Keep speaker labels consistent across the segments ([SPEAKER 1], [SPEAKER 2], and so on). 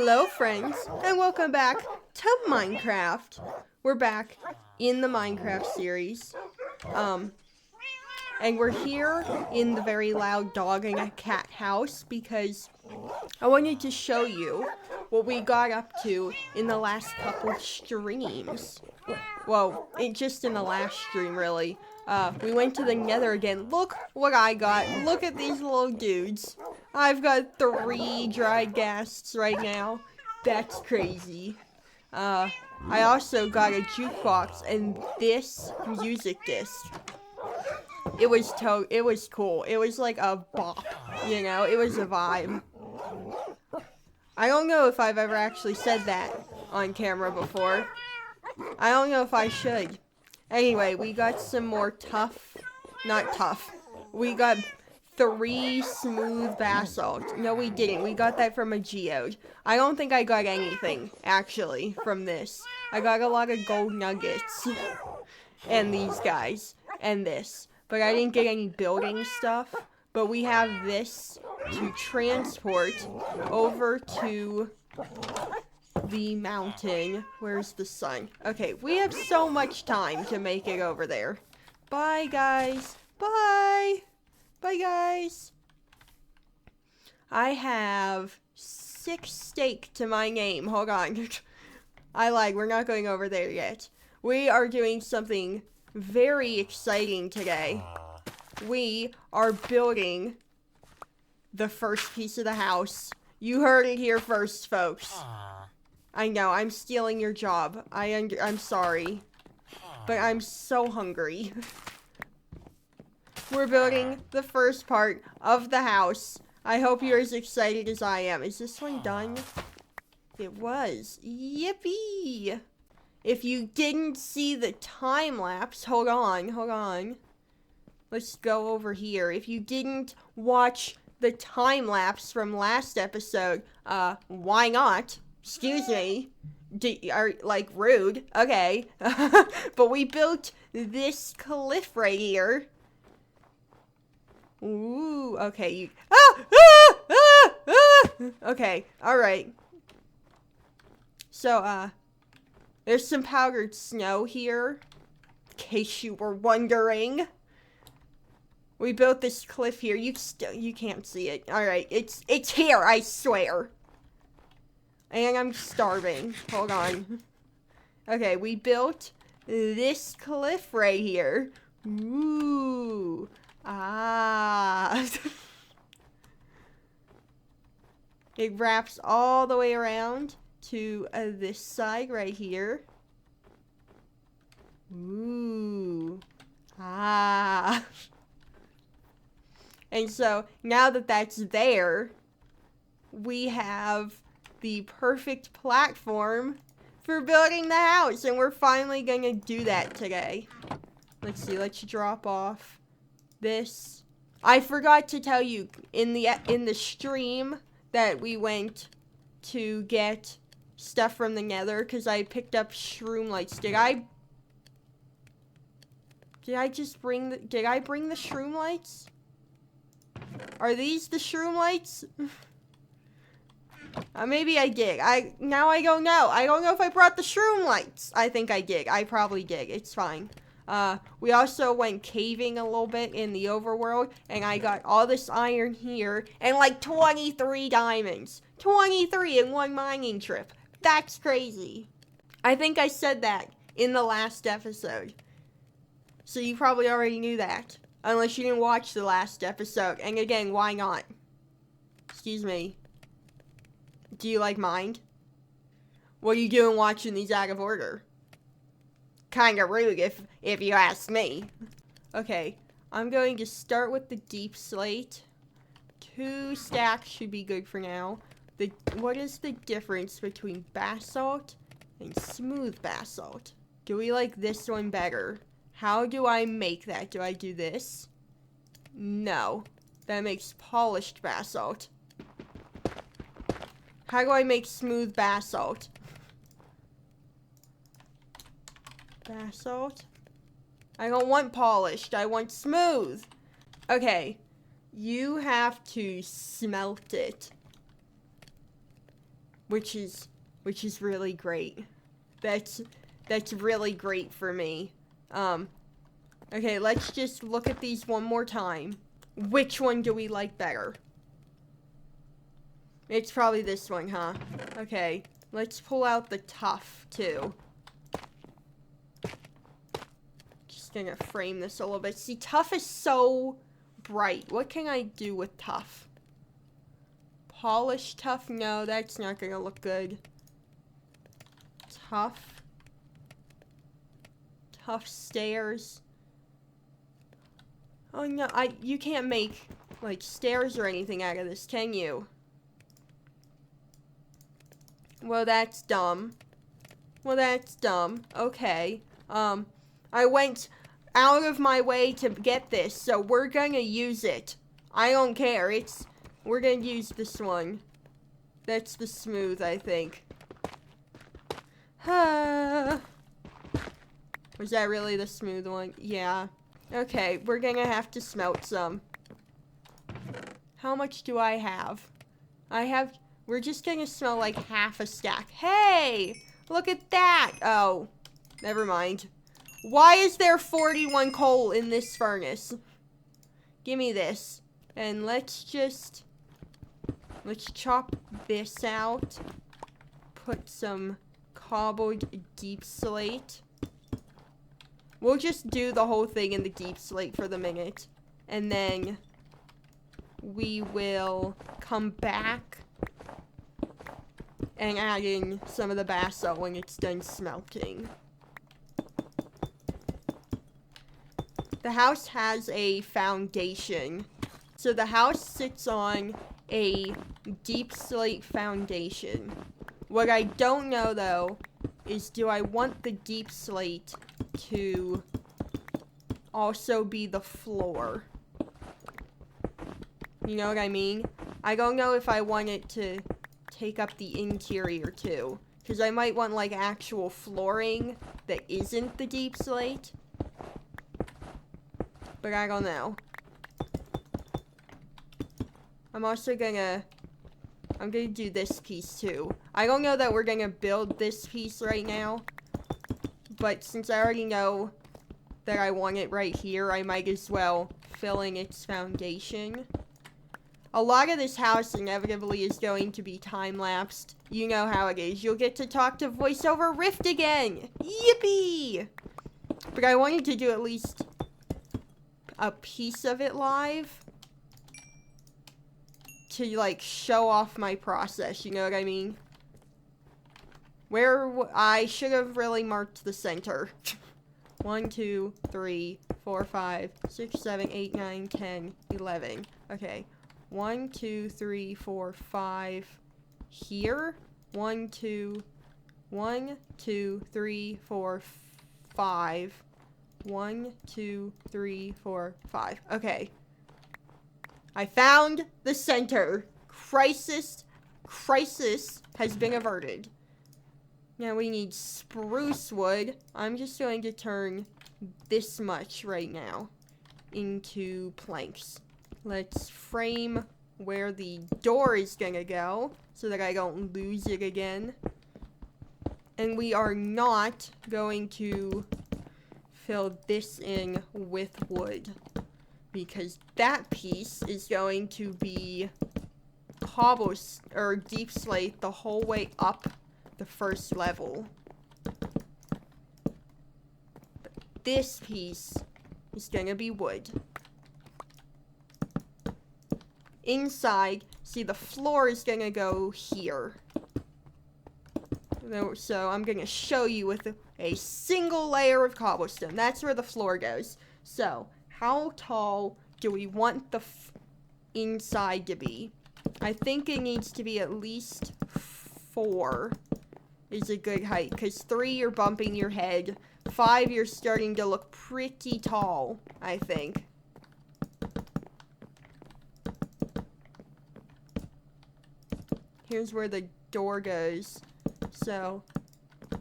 [SPEAKER 1] Hello friends, and welcome back to Minecraft. We're back in the Minecraft series. And we're here in the very loud dog and a cat house because I wanted to show you what we got up to in the last couple streams. Well, just in the last stream, really. We went to the Nether again. Look what I got. Look at these little dudes. I've got 3 dried ghasts right now. That's crazy. I also got a jukebox and this music disc. It was cool. It was like a bop, you know? It was a vibe. I don't know if I've ever actually said that on camera before. I don't know if I should. Anyway, we got some more we got 3 smooth basalt. No, we didn't. We got that from a geode. I don't think I got anything, actually, from this. I got a lot of gold nuggets. And these guys. And this. But I didn't get any building stuff. But we have this to transport over to the mountain. Where's the sun? Okay, we have so much time to make it over there. Bye, guys. Bye. Bye, guys. I have 6 steak to my name. Hold on. I lied. We're not going over there yet. We are doing something very exciting today. We are building the first piece of the house. You heard it here first, folks. I know, I'm stealing your job. I'm sorry. But I'm so hungry. We're building the first part of the house. I hope you're as excited as I am. Is this one done? It was. Yippee! If you didn't see the time lapse, hold on. Let's go over here. If you didn't watch the time lapse from last episode, why not? Excuse me. Like, rude. Okay. But we built this cliff right here. Ooh, okay. Okay, alright. So, there's some powdered snow here. In case you were wondering. We built this cliff here. You can't see it. Alright, it's here, I swear. And I'm starving. Hold on. Okay, we built this cliff right here. Ooh. Ah. It wraps all the way around to this side right here. Ooh. Ah. And so, now that that's there, we have the perfect platform for building the house, and we're finally gonna do that today. Let's see, let's drop off this. I forgot to tell you in the stream that we went to get stuff from the Nether because I picked up shroom lights. Did I bring the shroom lights? Are these the shroom lights? Maybe I did. Now I don't know. I don't know if I brought the shroom lights. I think I did. I probably did. It's fine. We also went caving a little bit in the overworld, and I got all this iron here, and like 23 diamonds. 23 in one mining trip. That's crazy. I think I said that in the last episode. So you probably already knew that. Unless you didn't watch the last episode. And again, why not? Excuse me. Do you like mind? What are you doing watching these out of order? Kinda rude if you ask me. Okay, I'm going to start with the deep slate. 2 stacks should be good for now. What is the difference between basalt and smooth basalt? Do we like this one better? How do I make that? Do I do this? No. That makes polished basalt. How do I make smooth basalt? Basalt? I don't want polished. I want smooth. Okay. You have to smelt it. which is really great. That's really great for me. Okay, let's just look at these one more time. Which one do we like better? It's probably this one, huh? Okay, let's pull out the tough, too. Just gonna frame this a little bit. See, tough is so bright. What can I do with tough? Polish tough? No, that's not gonna look good. Tough. Tough stairs. Oh no, you can't make, like, stairs or anything out of this, can you? Well, that's dumb. Okay. I went out of my way to get this, so we're gonna use it. I don't care. We're gonna use this one. That's the smooth, I think. Was that really the smooth one? Yeah. Okay, we're gonna have to smelt some. How much do I have? We're just gonna smell like half a stack. Hey! Look at that! Oh, never mind. Why is there 41 coal in this furnace? Give me this. And let's chop this out. Put some cobbled deep slate. We'll just do the whole thing in the deep slate for the minute. And then we will come back and add in some of the basalt when it's done smelting. The house has a foundation. So the house sits on a deep slate foundation. What I don't know, though, is do I want the deep slate to also be the floor? You know what I mean? I don't know if I want it to take up the interior, too. Because I might want, like, actual flooring that isn't the deep slate. But I don't know. I'm gonna do this piece, too. I don't know that we're gonna build this piece right now. But since I already know that I want it right here, I might as well fill in its foundation. A lot of this house inevitably is going to be time-lapsed. You know how it is. You'll get to talk to VoiceOver Rift again! Yippee! But I wanted to do at least a piece of it live to, like, show off my process, you know what I mean? I should have really marked the center. 1, 2, 3, 4, 5, 6, 7, 8, 9, 10, 11. Okay. 1, 2, 3, 4, 5 here. 1, 2, 3, 4, 5. 1, 2, 3, 4, 5. Okay. I found the center. Crisis has been averted. Now we need spruce wood. I'm just going to turn this much right now into planks. Let's frame where the door is gonna go so that I don't lose it again. And we are not going to fill this in with wood, because that piece is going to be deep slate the whole way up the first level. But this piece is gonna be wood. Inside, see, the floor is gonna go here. So I'm gonna show you with a single layer of cobblestone. That's where the floor goes. So how tall do we want the inside to be? I think it needs to be at least 4 is a good height. Because 3, you're bumping your head. 5, you're starting to look pretty tall, I think. Here's where the door goes. So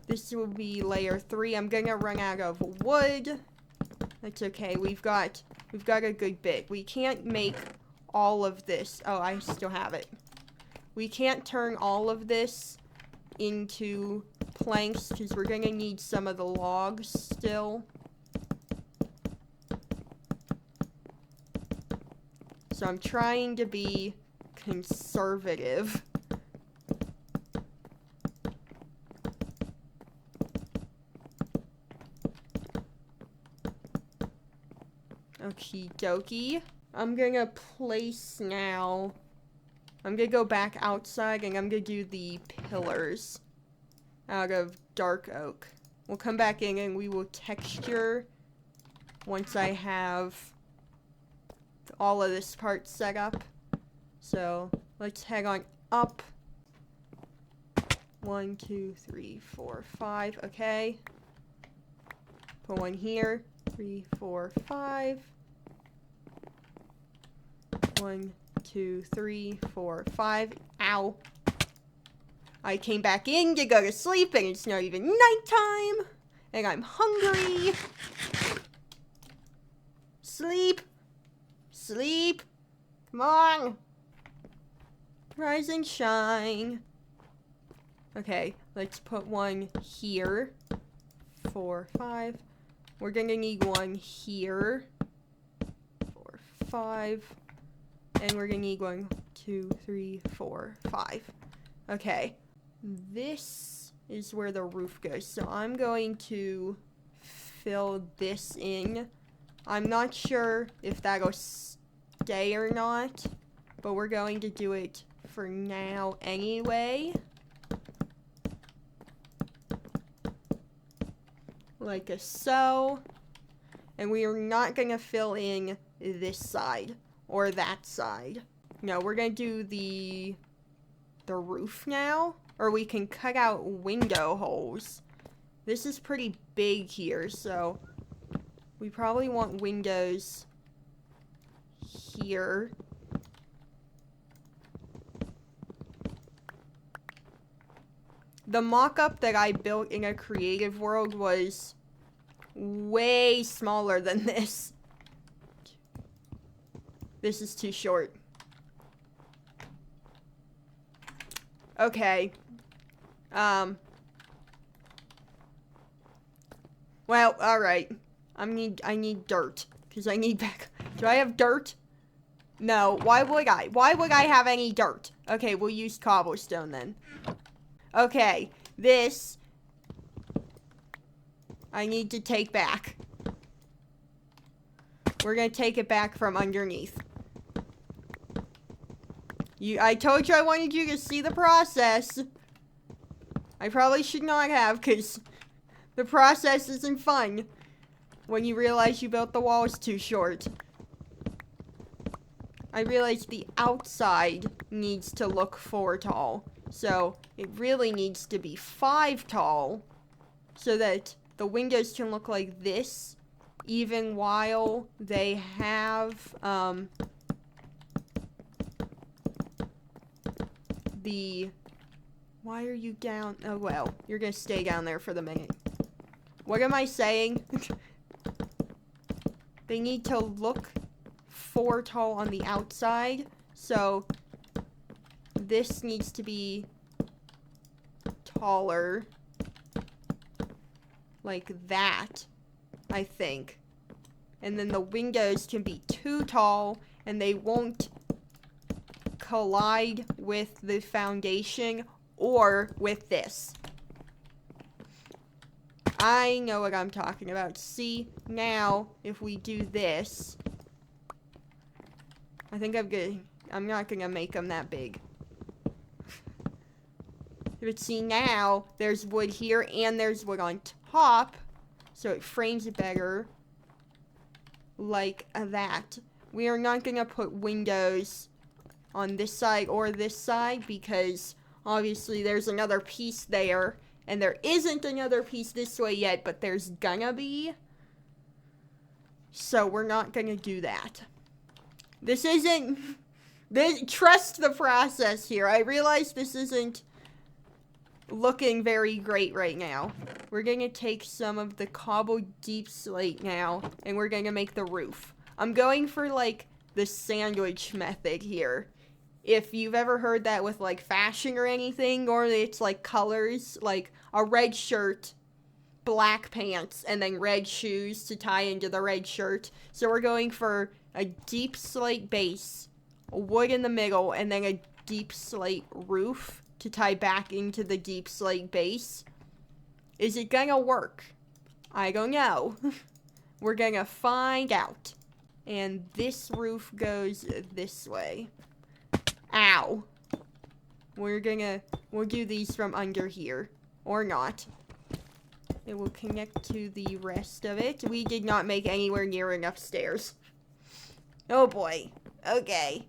[SPEAKER 1] this will be layer 3. I'm gonna run out of wood. That's okay. We've got a good bit. We can't make all of this. Oh, I still have it. we can't turn all of this into planks because we're gonna need some of the logs still. So I'm trying to be conservative. Okie dokie. I'm gonna place now. I'm gonna go back outside and I'm gonna do the pillars out of dark oak. We'll come back in and we will texture once I have all of this part set up. So let's head on up. 1, 2, 3, 4, 5. Okay. Put one here. 3, 4, 5. 1, 2, 3, 4, 5. Ow. I came back in to go to sleep and it's not even nighttime. And I'm hungry. Sleep. Sleep. Come on. Rise and shine. Okay, let's put one here. 4, 5. We're gonna need one here. 4, 5. And we're gonna need 1, 2, 3, 4, 5. Okay. This is where the roof goes. So I'm going to fill this in. I'm not sure if that'll stay or not, but we're going to do it for now anyway. Like so. And we are not going to fill in this side or that side. No, we're going to do the roof now. Or we can cut out window holes. This is pretty big here, so we probably want windows here. The mock-up that I built in a creative world was way smaller than this. This is too short. Okay. Well, alright. I need dirt. Because I need back. Do I have dirt? No. Why would I? Why would I have any dirt? Okay, we'll use cobblestone then. Okay. This I need to take back. We're gonna take it back from underneath. I told you I wanted you to see the process. I probably should not have, because the process isn't fun when you realize you built the walls too short. I realized the outside needs to look 4 tall. So it really needs to be 5 tall so that the windows can look like this even while they have why are you down? Oh, well, you're gonna stay down there for the minute. What am I saying? They need to look 4 tall on the outside, so this needs to be taller, like that, I think. And then the windows can be too tall, and they won't collide with the foundation or with this. I know what I'm talking about. See, now, if we do this, I think I'm not gonna make them that big. But see, now, there's wood here, and there's wood on top, so it frames it better, like that. We are not gonna put windows on this side or this side, because obviously there's another piece there, and there isn't another piece this way yet, but there's gonna be. So we're not gonna do that. Trust the process here. I realize this isn't looking very great right now. We're gonna take some of the cobbled deep slate now, and we're gonna make the roof. I'm going for, like, the sandwich method here. if you've ever heard that with like fashion or anything, or it's like colors, like a red shirt, black pants, and then red shoes to tie into the red shirt. So we're going for a deep slate base, wood in the middle, and then a deep slate roof to tie back into the deep slate base. Is it gonna work? I don't know. We're gonna find out. And this roof goes this way. Ow. We'll do these from under here. Or not. It will connect to the rest of it. We did not make anywhere near enough stairs. Oh boy. Okay.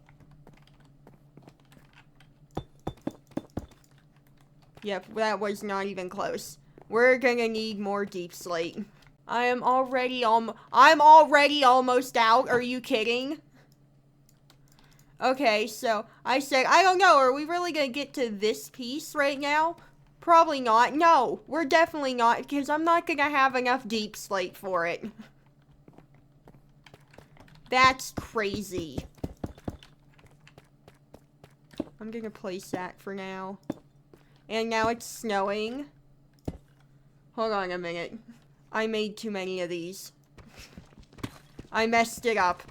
[SPEAKER 1] Yep, that was not even close. We're gonna need more deep slate. I'm already almost out. Are you kidding? Okay, so I said, I don't know. Are we really gonna get to this piece right now? Probably not. No, we're definitely not, because I'm not gonna have enough deep slate for it. That's crazy. I'm gonna place that for now. And now it's snowing. Hold on a minute. I made too many of these. I messed it up.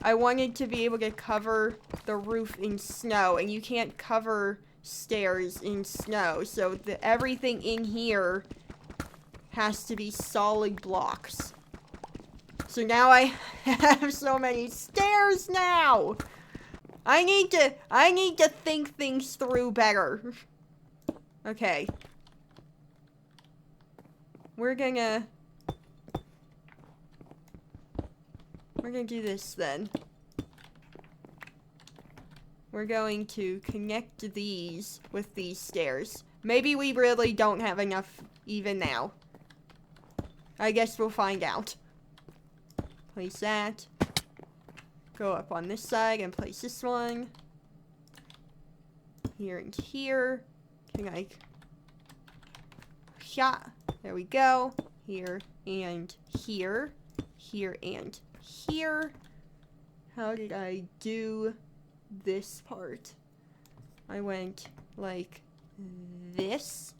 [SPEAKER 1] I wanted to be able to cover the roof in snow, and you can't cover stairs in snow, so everything in here has to be solid blocks. So now I have so many stairs now. I need to think things through better. Okay. We're gonna do this then. We're going to connect these with these stairs. Maybe we really don't have enough even now. I guess we'll find out. Place that. Go up on this side and place this one. Here and here. Can I... Shot. There we go. Here and here. Here and here. How did I do this part? I went like this.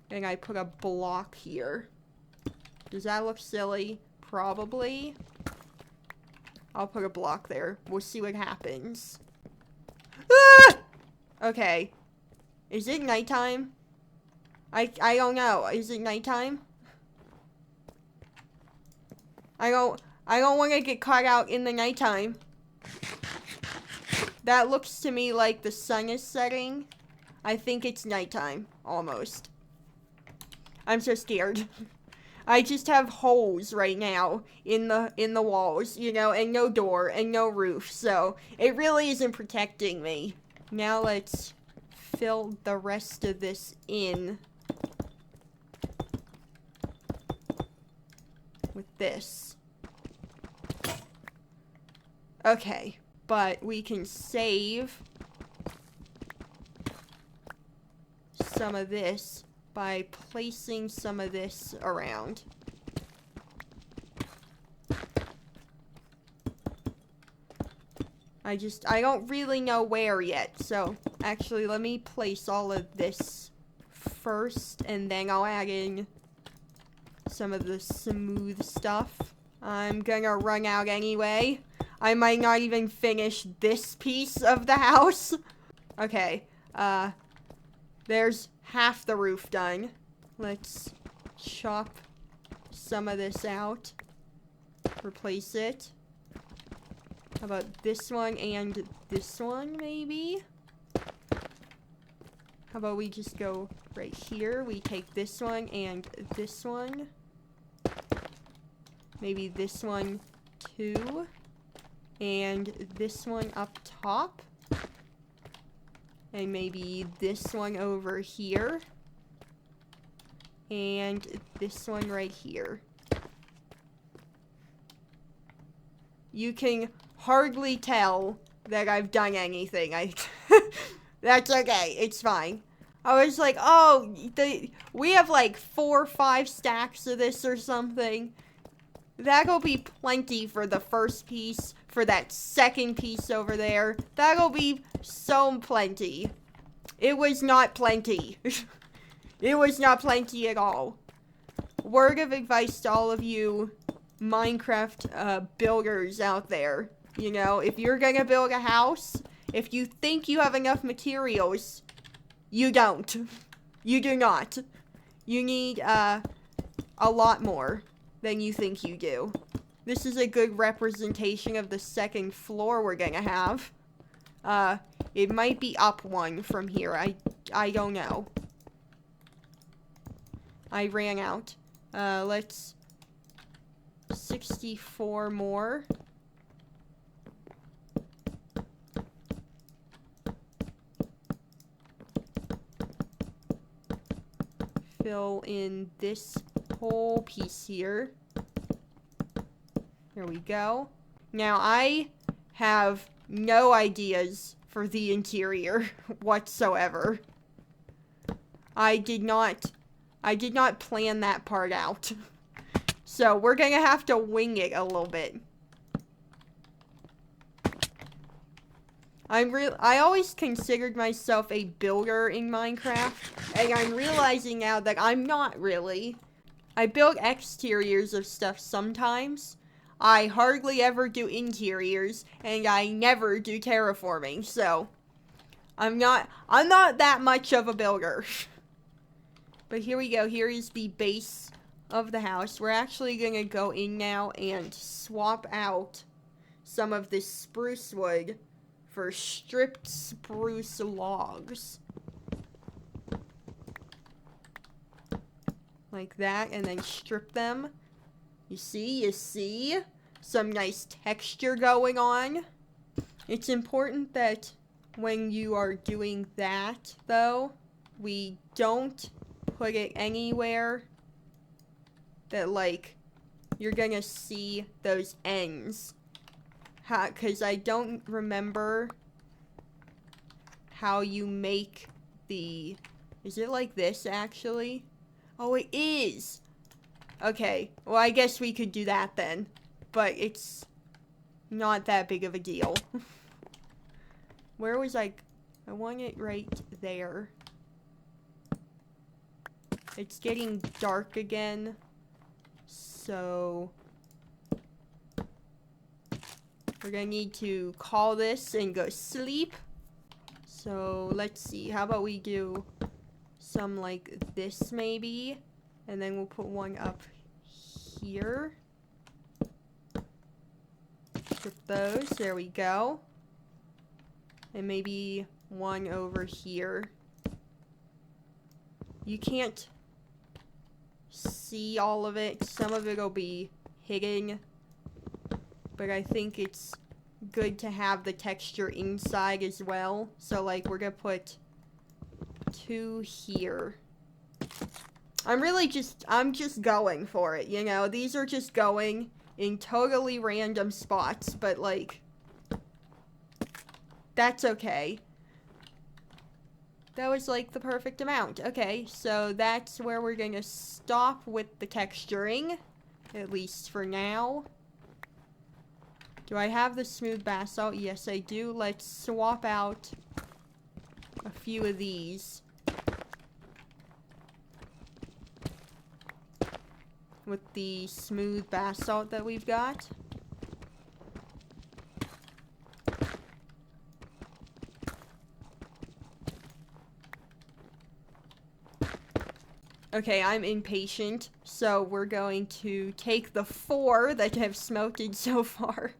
[SPEAKER 1] And I put a block here. Does that look silly? Probably. I'll put a block there. We'll see what happens. Ah! Okay. Is it nighttime? I don't know. Is it nighttime? I don't want to get caught out in the nighttime. That looks to me like the sun is setting. I think it's nighttime, almost. I'm so scared. I just have holes right now in the walls, you know, and no door and no roof, so it really isn't protecting me. Now let's fill the rest of this in with this. Okay, but we can save some of this by placing some of this around. I don't really know where yet, so actually let me place all of this first, and then I'll add in some of the smooth stuff. I'm gonna run out anyway. I might not even finish this piece of the house. Okay, there's half the roof done. Let's chop some of this out. Replace it. How about this one and this one, maybe? How about we just go right here? We take this one and this one. Maybe this one, too. And this one up top. And maybe this one over here. And this one right here. You can hardly tell that I've done anything. That's okay. It's fine. I was like, oh, we have like 4 or 5 stacks of this or something. That'll be plenty for the first piece, for that second piece over there. That'll be so plenty. It was not plenty. It was not plenty at all. Word of advice to all of you Minecraft builders out there. You know, if you're gonna build a house, if you think you have enough materials, you don't. You do not. You need a lot more than you think you do. This is a good representation of the second floor we're gonna have. It might be up one from here. I don't know. I ran out. Let's 64 more. Fill in this whole piece here. There we go. Now I have no ideas for the interior whatsoever. I did not plan that part out. So we're gonna have to wing it a little bit. I always considered myself a builder in Minecraft, and I'm realizing now that I'm not really. I build exteriors of stuff sometimes. I hardly ever do interiors, and I never do terraforming, so I'm not that much of a builder. But here we go. Here is the base of the house. We're actually gonna go in now and swap out some of this spruce wood for stripped spruce logs. Like that, and then strip them. You see? Some nice texture going on. It's important that when you are doing that, though, we don't put it anywhere that, like, you're gonna see those ends. Because I don't remember how you make the... Is it like this, actually? Oh, it is! Okay, well, I guess we could do that then. But it's not that big of a deal. Where was I want it right there. It's getting dark again. So we're gonna need to call this and go sleep. So let's see. How about we do some like this maybe? And then we'll put one up here. Strip those. There we go. And maybe one over here. You can't see all of it. Some of it will be hidden. But I think it's good to have the texture inside as well. So like we're gonna put 2 here. I'm just going for it, you know? These are just going in totally random spots, but like, that's okay. That was like the perfect amount. Okay, so that's where we're gonna stop with the texturing, at least for now. Do I have the smooth basalt? Yes, I do. Let's swap out a few of these with the smooth basalt that we've got. Okay, I'm impatient, so we're going to take the 4 that have smelted so far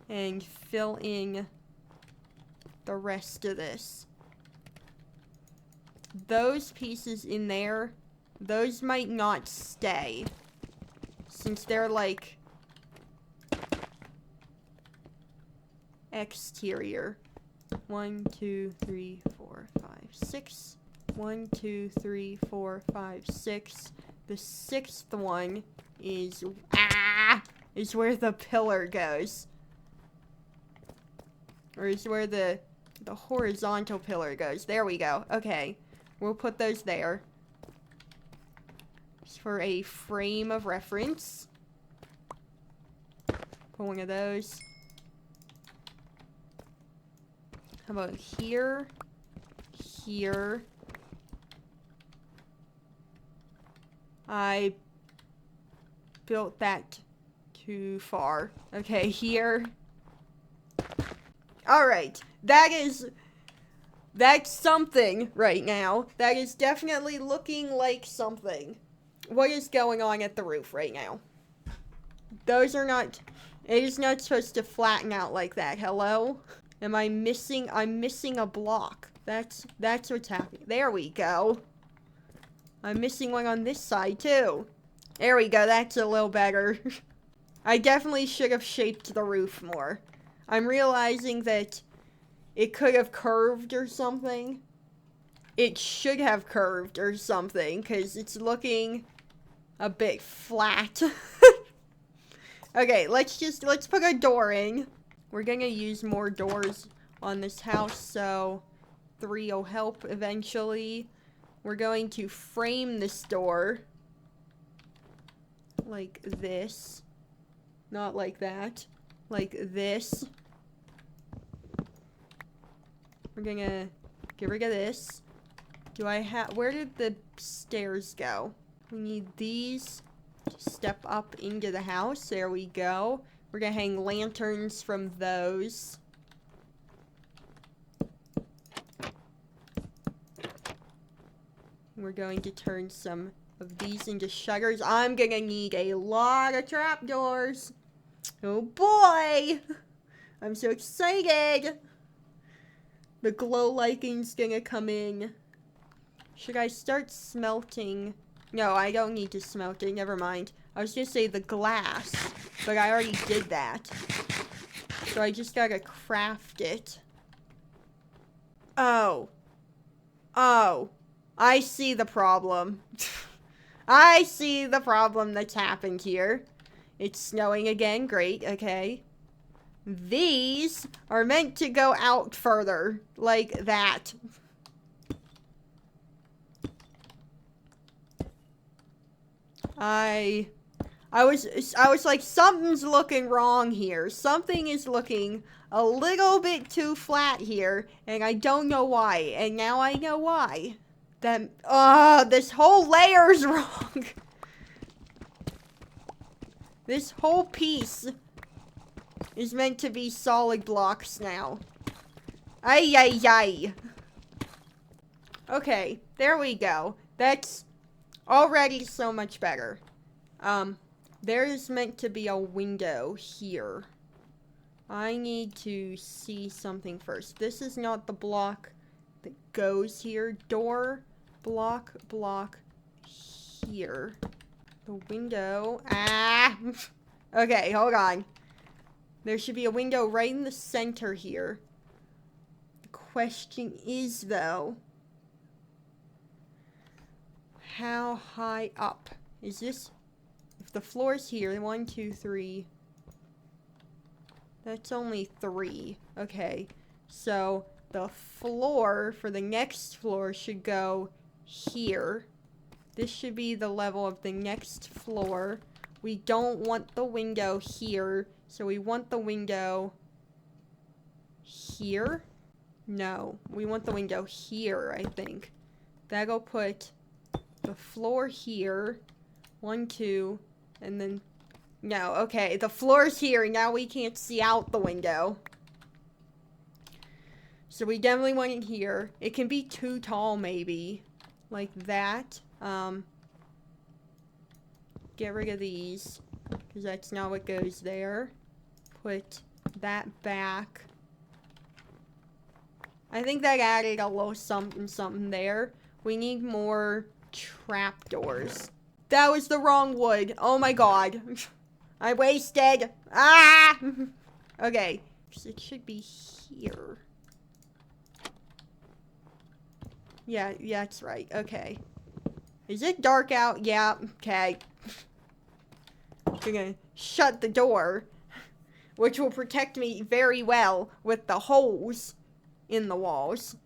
[SPEAKER 1] and fill in the rest of this. Those pieces in there, those might not stay, since they're like exterior. 1, 2, 3, 4, 5, 6. 1, 2, 3, 4, 5, 6. The 6th one is where the pillar goes. Or is where the horizontal pillar goes. There we go. Okay. We'll put those there. Just for a frame of reference. Put one of those. How about here? Here. I built that too far. Okay, here. Alright, that's something right now. That is definitely looking like something. What is going on at the roof right now? Those are not, it is not supposed to flatten out like that. Hello? Am I missing, I'm missing a block. That's what's happening. There we go. I'm missing one on this side too. There we go, that's a little better. I definitely should have shaped the roof more. I'm realizing that it could have curved or something. It should have curved or something, because it's looking a bit flat. Okay, let's put a door in. We're gonna use more doors on this house, so 3 will help eventually. We're going to frame this door like this. Not like that. Like this. We're gonna get rid of this. Do I have, where did the stairs go? We need these to step up into the house. There we go. We're gonna hang lanterns from those. We're going to turn some of these into shutters. I'm gonna need a lot of trapdoors. Oh boy! I'm so excited! The glow liching's gonna come in. Should I start smelting? No, I don't need to smelt it. Never mind. I was gonna say the glass, but I already did that. So I just gotta craft it. Oh. Oh. I see the problem. I see the problem that's happened here. It's snowing again. Great. Okay. These are meant to go out further. Like that. I was like, something's looking wrong here. Something is looking a little bit too flat here, and I don't know why. And now I know why. This whole layer's wrong. This whole piece is meant to be solid blocks now. Ay, ay, ay. Okay, there we go. That's already so much better. There is meant to be a window here. I need to see something first. This is not the block that goes here. Door, block, here. The window. Ah! Okay, hold on. There should be a window right in the center here. The question is, though, how high up? Is this... If the floor's here, 1, 2, 3. That's only 3. Okay. So, the floor for the next floor should go here. This should be the level of the next floor. We don't want the window here. So, we want the window here? No. We want the window here, I think. That'll put the floor here. 1, 2... And then, no, okay, the floor's here, now we can't see out the window. So we definitely want it here. It can be too tall, maybe. Like that. Get rid of these, because that's not what goes there. Put that back. I think that added a little something there. We need more trapdoors. That was the wrong wood. Oh my god. I wasted. Ah! Okay. It should be here. Yeah, that's right. Okay. Is it dark out? Yeah. Okay. I'm gonna shut the door, which will protect me very well with the holes in the walls.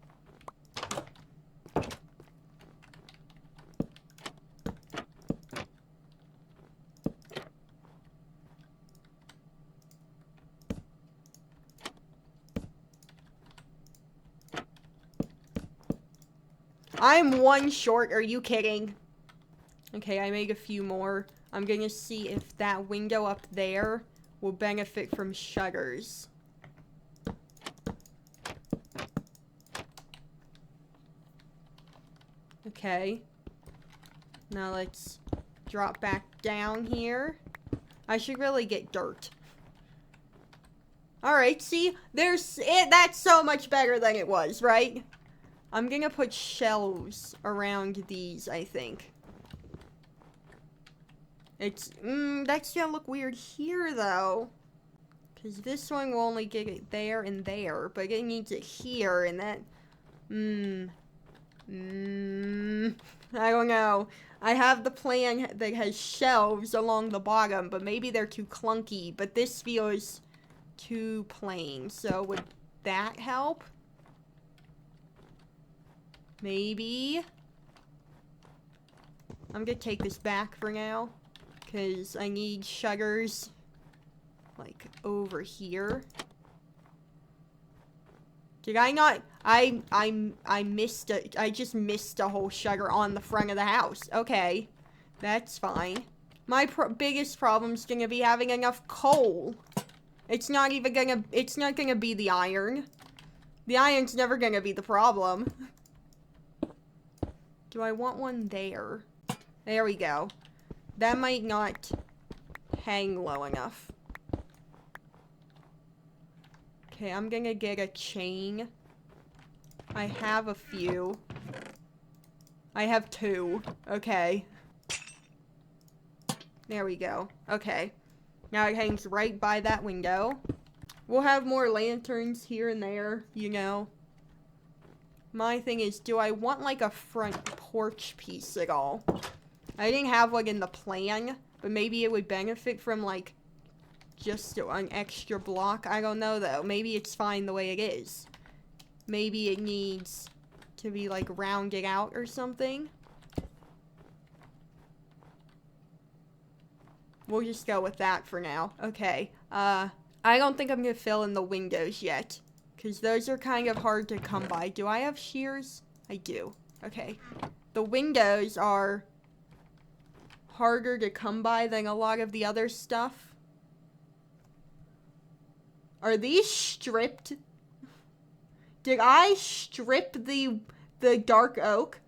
[SPEAKER 1] I'm one short. Are you kidding? Okay, I made a few more. I'm gonna see if that window up there will benefit from shutters. Okay. Now let's drop back down here. I should really get dirt. Alright, see? That's so much better than it was, right? I'm gonna put shelves around these, I think. That's gonna look weird here, though. Because this one will only get it there and there, but it needs it here, and that... I don't know. I have the plan that has shelves along the bottom, but maybe they're too clunky, but this feels too plain. So would that help? Maybe. I'm gonna take this back for now, because I need shutters, like, over here. Did I not? I just missed a whole shutter on the front of the house. Okay, that's fine. My biggest problem's gonna be having enough coal. It's not gonna be the iron. The iron's never gonna be the problem. Do I want one there? There we go. That might not hang low enough. Okay, I'm gonna get a chain. I have a few. I have 2. Okay. There we go. Okay. Now it hangs right by that window. We'll have more lanterns here and there, you know. My thing is, do I want like a front porch piece at all? I didn't have one in the plan, but maybe it would benefit from like just an extra block. I don't know though. Maybe it's fine the way it is. Maybe it needs to be like rounded out or something. We'll just go with that for now. Okay. I don't think I'm gonna fill in the windows yet, because those are kind of hard to come by. Do I have shears? I do. Okay. The windows are harder to come by than a lot of the other stuff. Are these stripped? Did I strip the dark oak?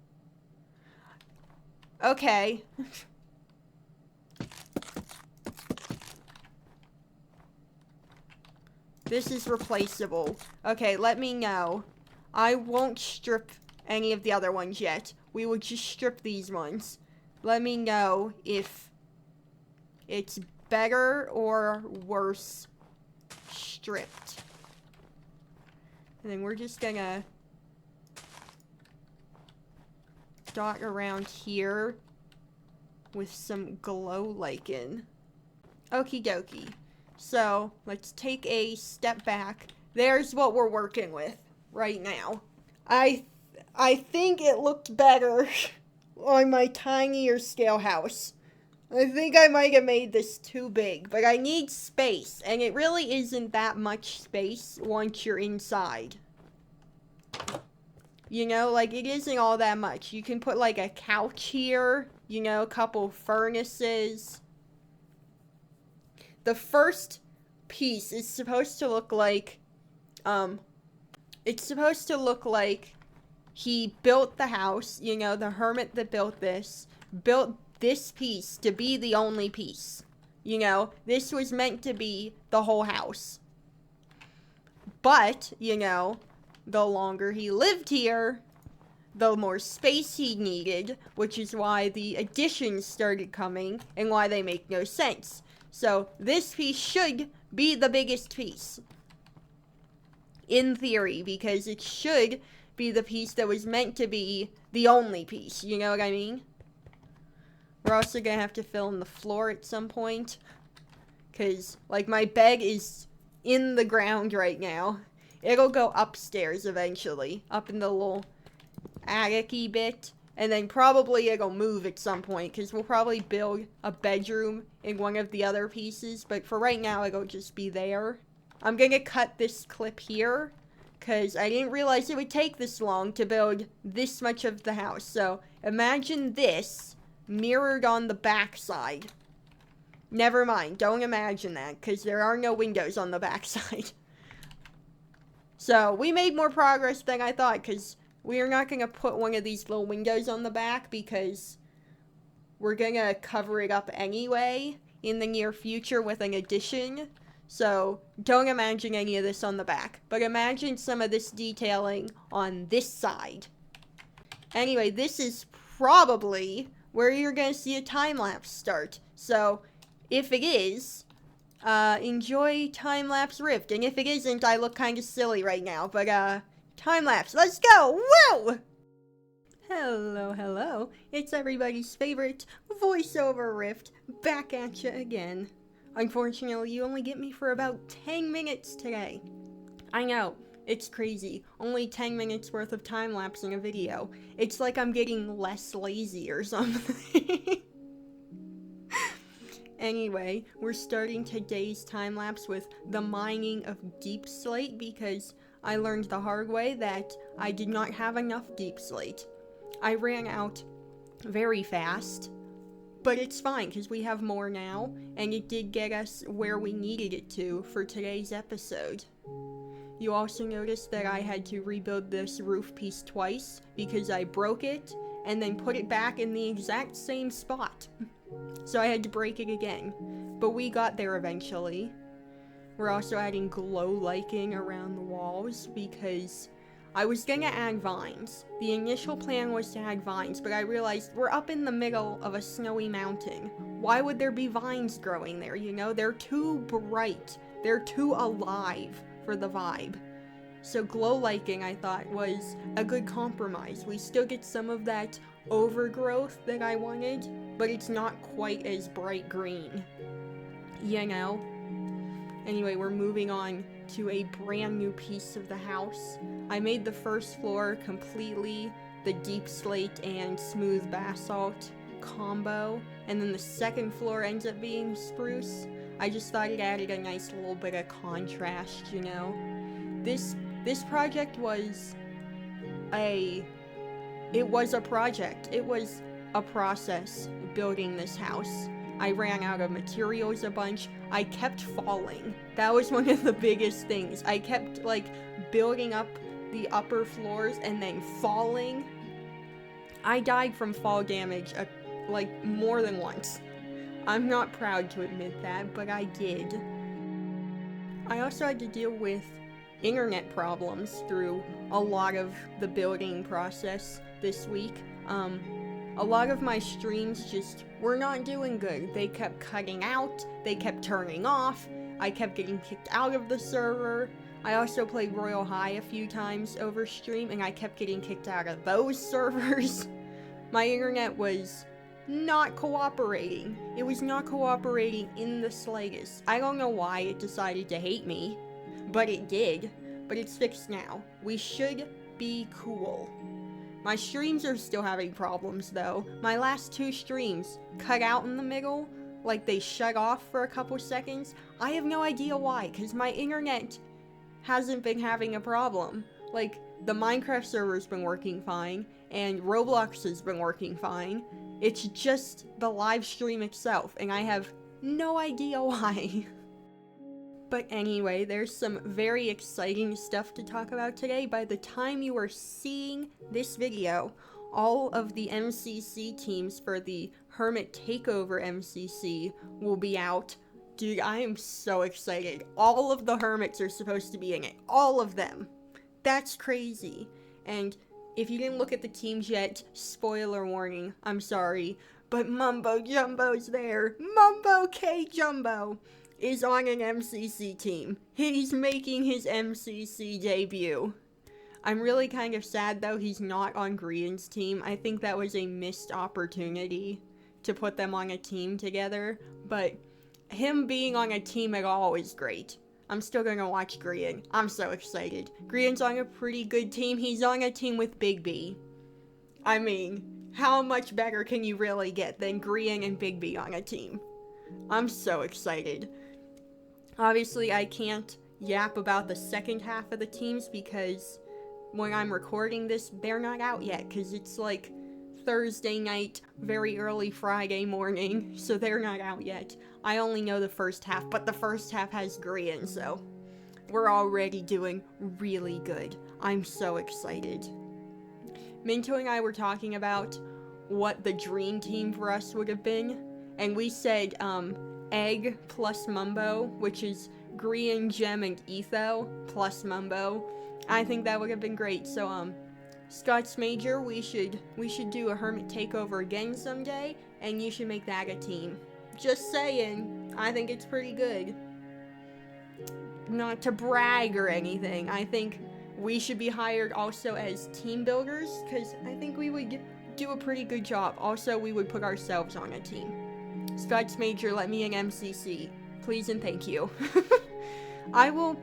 [SPEAKER 1] Okay. This is replaceable. Okay, let me know. I won't strip any of the other ones yet. We will just strip these ones. Let me know if it's better or worse stripped. And then we're just gonna dot around here with some glow lichen. Okie dokie. So, let's take a step back. There's what we're working with right now. I think it looked better on my tinier scale house. I think I might have made this too big, but I need space, and it really isn't that much space once you're inside. You know, like, it isn't all that much. You can put, like, a couch here, you know, a couple furnaces. The first piece is supposed to look like, it's supposed to look like he built the house, you know, the hermit that built this piece to be the only piece. You know, this was meant to be the whole house. But, you know, the longer he lived here, the more space he needed, which is why the additions started coming and why they make no sense. So, this piece should be the biggest piece. In theory, because it should be the piece that was meant to be the only piece. You know what I mean? We're also gonna have to fill in the floor at some point. Because, like, my bed is in the ground right now. It'll go upstairs eventually. Up in the little attic-y bit. And then probably it'll move at some point, because we'll probably build a bedroom in one of the other pieces. But for right now, it'll just be there. I'm going to cut this clip here, because I didn't realize it would take this long to build this much of the house. So imagine this mirrored on the back side. Never mind, don't imagine that, because there are no windows on the back side. So we made more progress than I thought, because we are not going to put one of these little windows on the back, because we're going to cover it up anyway in the near future with an addition. So don't imagine any of this on the back, but imagine some of this detailing on this side. Anyway, this is probably where you're going to see a time-lapse start. So if it is, enjoy time-lapse Rift. And if it isn't, I look kind of silly right now. But, time-lapse, let's go! Woo! Hello, hello. It's everybody's favorite voiceover Rift, back at you again. Unfortunately, you only get me for about 10 minutes today. I know, it's crazy. Only 10 minutes worth of time-lapse in a video. It's like I'm getting less lazy or something. Anyway, we're starting today's time-lapse with the mining of deep slate because I learned the hard way that I did not have enough deep slate. I ran out very fast, but it's fine because we have more now, and it did get us where we needed it to for today's episode. You also noticed that I had to rebuild this roof piece twice because I broke it and then put it back in the exact same spot. So I had to break it again, but we got there eventually. We're also adding glow lichen around the walls because I was gonna add vines. The initial plan was to add vines, but I realized we're up in the middle of a snowy mountain. Why would there be vines growing there, you know? They're too bright. They're too alive for the vibe. So glow lichen, I thought, was a good compromise. We still get some of that overgrowth that I wanted, but it's not quite as bright green. You know? Anyway, we're moving on to a brand new piece of the house. I made the first floor completely the deep slate and smooth basalt combo, and then the second floor ends up being spruce. I just thought it added a nice little bit of contrast, you know? This project was a project. It was a process building this house. I ran out of materials a bunch. I kept falling. That was one of the biggest things. I kept, building up the upper floors and then falling. I died from fall damage, more than once. I'm not proud to admit that, but I did. I also had to deal with internet problems through a lot of the building process this week. A lot of my streams just were not doing good. They kept cutting out, they kept turning off, I kept getting kicked out of the server. I also played Royal High a few times over stream, and I kept getting kicked out of those servers. My internet was not cooperating. It was not cooperating in the slightest. I don't know why it decided to hate me, but it did. But it's fixed now. We should be cool. My streams are still having problems, though. My last 2 streams cut out in the middle, like they shut off for a couple seconds. I have no idea why, because my internet hasn't been having a problem. The Minecraft server's been working fine, and Roblox has been working fine. It's just the live stream itself, and I have no idea why. But anyway, there's some very exciting stuff to talk about today. By the time you are seeing this video, all of the MCC teams for the Hermit Takeover MCC will be out. Dude, I am so excited. All of the Hermits are supposed to be in it. All of them. That's crazy. And if you didn't look at the teams yet, spoiler warning, I'm sorry, but Mumbo Jumbo's there. Mumbo K Jumbo is on an MCC team. He's making his MCC debut. I'm really kind of sad, though, he's not on Grian's team. I think that was a missed opportunity to put them on a team together, but him being on a team at all is great. I'm still gonna watch Grian. I'm so excited. Grian's on a pretty good team. He's on a team with Big B. I mean, how much better can you really get than Grian and Big B on a team? I'm so excited. Obviously, I can't yap about the second half of the teams because when I'm recording this, they're not out yet because it's like Thursday night, very early Friday morning, so they're not out yet. I only know the first half, but the first half has Grian, so we're already doing really good. I'm so excited. Minto and I were talking about what the dream team for us would have been, and we said Egg plus Mumbo, which is Grian, Gem, and Etho plus Mumbo. I think that would have been great. So Scott's Major, we should do a Hermit takeover again someday, and you should make that a team. Just saying, I think it's pretty good. Not to brag or anything, I think we should be hired also as team builders, because I think we would do a pretty good job. Also, we would put ourselves on a team. Scott's Major, let me in MCC. Please and thank you. I will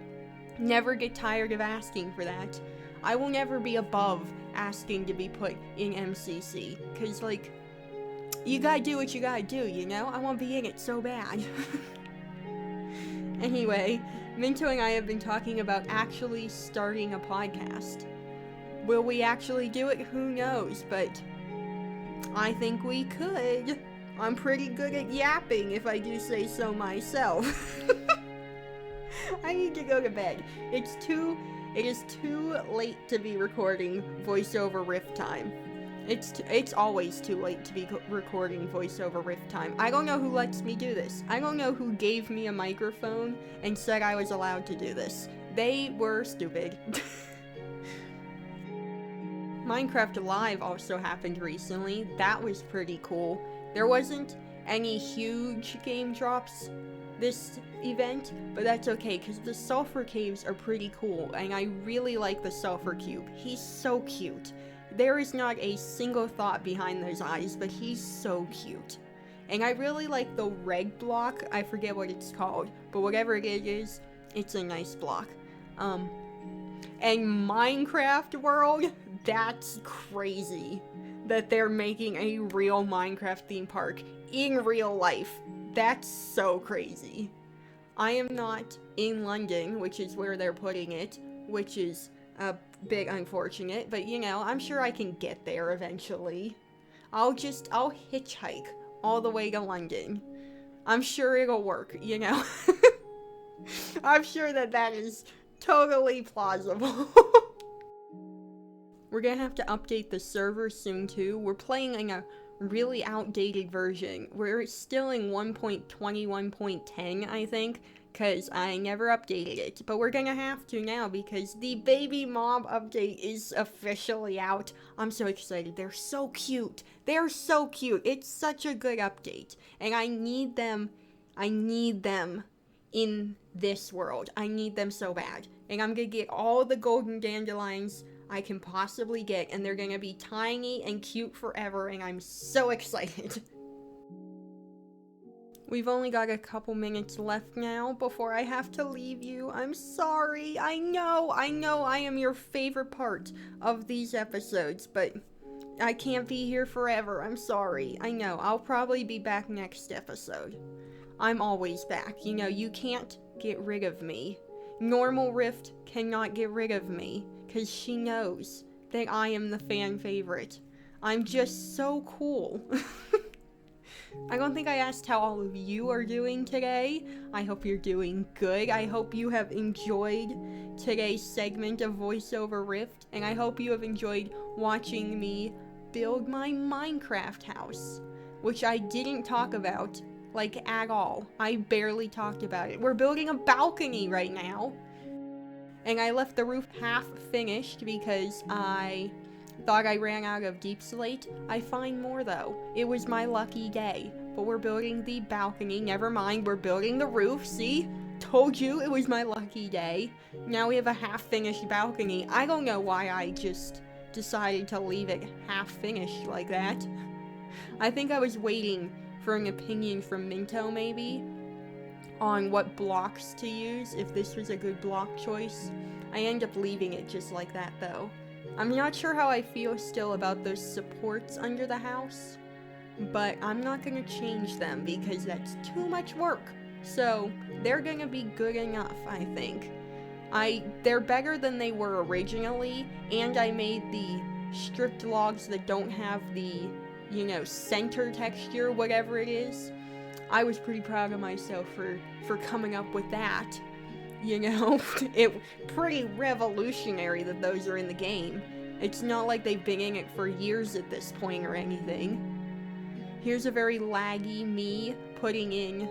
[SPEAKER 1] never get tired of asking for that. I will never be above asking to be put in MCC, because, like, you gotta do what you gotta do, you know? I want to be in it so bad. Anyway, Minto and I have been talking about actually starting a podcast. Will we actually do it? Who knows, but I think we could. I'm pretty good at yapping, if I do say so myself. I need to go to bed. It is too late to be recording voiceover riff time. It's always too late to be recording voiceover riff time. I don't know who lets me do this. I don't know who gave me a microphone and said I was allowed to do this. They were stupid. Minecraft Live also happened recently. That was pretty cool. There wasn't any huge game drops this event, but that's okay because the sulfur caves are pretty cool, and I really like the sulfur cube. He's so cute. There is not a single thought behind those eyes, but he's so cute. And I really like the red block. I forget what it's called, but whatever it is, it's a nice block. And Minecraft World, that's crazy that they're making a real Minecraft theme park in real life. That's so crazy. I am not in London, which is where they're putting it, which is a bit unfortunate, but you know, I'm sure I can get there eventually. I'll hitchhike all the way to London. I'm sure it'll work, you know? I'm sure that is totally plausible. We're gonna have to update the server soon too. We're playing in a really outdated version. We're still in 1.21.10, I think, because I never updated it. But we're gonna have to now because the baby mob update is officially out. I'm so excited. They're so cute. They're so cute. It's such a good update. And I need them in this world. I need them so bad. And I'm gonna get all the golden dandelions I can possibly get, and they're gonna be tiny and cute forever, and I'm so excited. We've only got a couple minutes left now before I have to leave you. I'm sorry. I know I am your favorite part of these episodes, but I can't be here forever. I'm sorry. I know. I'll probably be back next episode. I'm always back. You know, you can't get rid of me. Normal Rift cannot get rid of me, because she knows that I am the fan favorite. I'm just so cool. I don't think I asked how all of you are doing today. I hope you're doing good. I hope you have enjoyed today's segment of VoiceOver Rift, and I hope you have enjoyed watching me build my Minecraft house, which I didn't talk about, like, at all. I barely talked about it. We're building a balcony right now. And I left the roof half finished because I thought I ran out of deep slate. I find more though. It was my lucky day. But we're building the balcony. Never mind, we're building the roof. See? Told you it was my lucky day. Now we have a half finished balcony. I don't know why I just decided to leave it half finished like that. I think I was waiting for an opinion from Minto maybe on what blocks to use, if this was a good block choice. I end up leaving it just like that though. I'm not sure how I feel still about those supports under the house, but I'm not gonna change them because that's too much work. So they're gonna be good enough, I think. They're better than they were originally, and I made the stripped logs that don't have the, center texture, whatever it is. I was pretty proud of myself for coming up with that. It pretty revolutionary that those are in the game. It's not like they've been in it for years at this point or anything. Here's a very laggy me putting in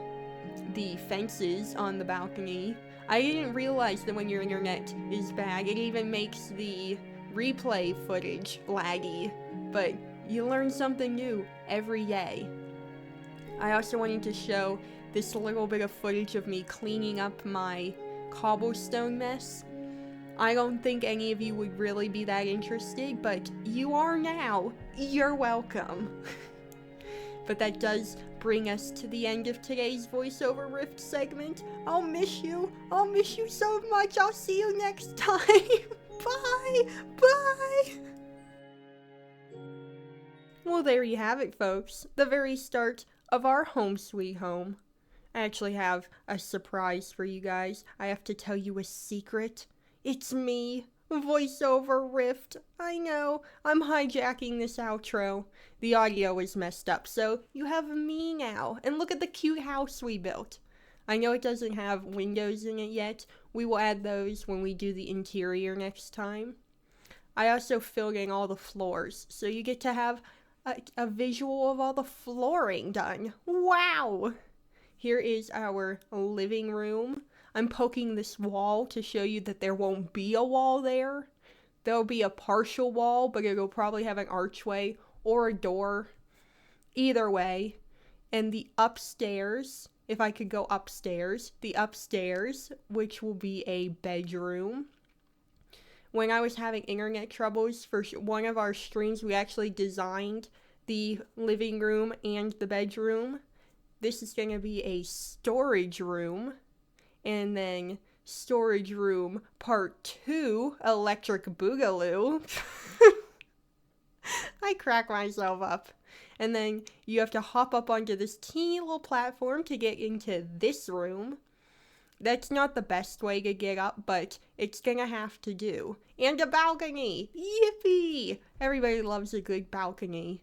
[SPEAKER 1] the fences on the balcony. I didn't realize that when your internet is bad, it even makes the replay footage laggy. But you learn something new every day. I also wanted to show this little bit of footage of me cleaning up my cobblestone mess. I don't think any of you would really be that interested, but you are now. You're welcome. But that does bring us to the end of today's voiceover rift segment. I'll miss you. I'll miss you so much. I'll see you next time. Bye. Bye. Well, there you have it, folks. The very start of our home sweet home. I actually have a surprise for you guys. I have to tell you a secret. It's me, voiceover rift. I know, I'm hijacking this outro. The audio is messed up, so you have me now. And look at the cute house we built. I know it doesn't have windows in it yet. We will add those when we do the interior next time. I also filled in all the floors, so you get to have a visual of all the flooring done. Wow! Here is our living room. I'm poking this wall to show you that there won't be a wall there. There'll be a partial wall, but it'll probably have an archway or a door. Either way. And the upstairs, if I could go upstairs, the upstairs, which will be a bedroom. When I was having internet troubles for one of our streams, we actually designed the living room and the bedroom. This is going to be a storage room. And then storage room part 2, electric boogaloo. I crack myself up. And then you have to hop up onto this teeny little platform to get into this room. That's not the best way to get up, but it's gonna have to do. And a balcony! Yippee! Everybody loves a good balcony.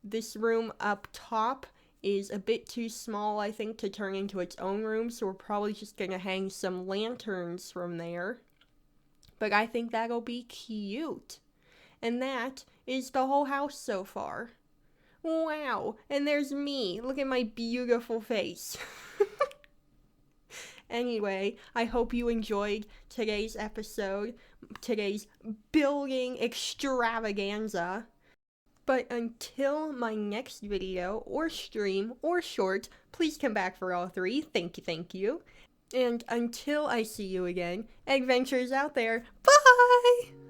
[SPEAKER 1] This room up top is a bit too small, I think, to turn into its own room, so we're probably just gonna hang some lanterns from there. But I think that'll be cute. And that is the whole house so far. Wow, and there's me. Look at my beautiful face. Anyway, I hope you enjoyed today's episode, today's building extravaganza. But until my next video, or stream, or short, please come back for all 3. Thank you. And until I see you again, adventures out there. Bye!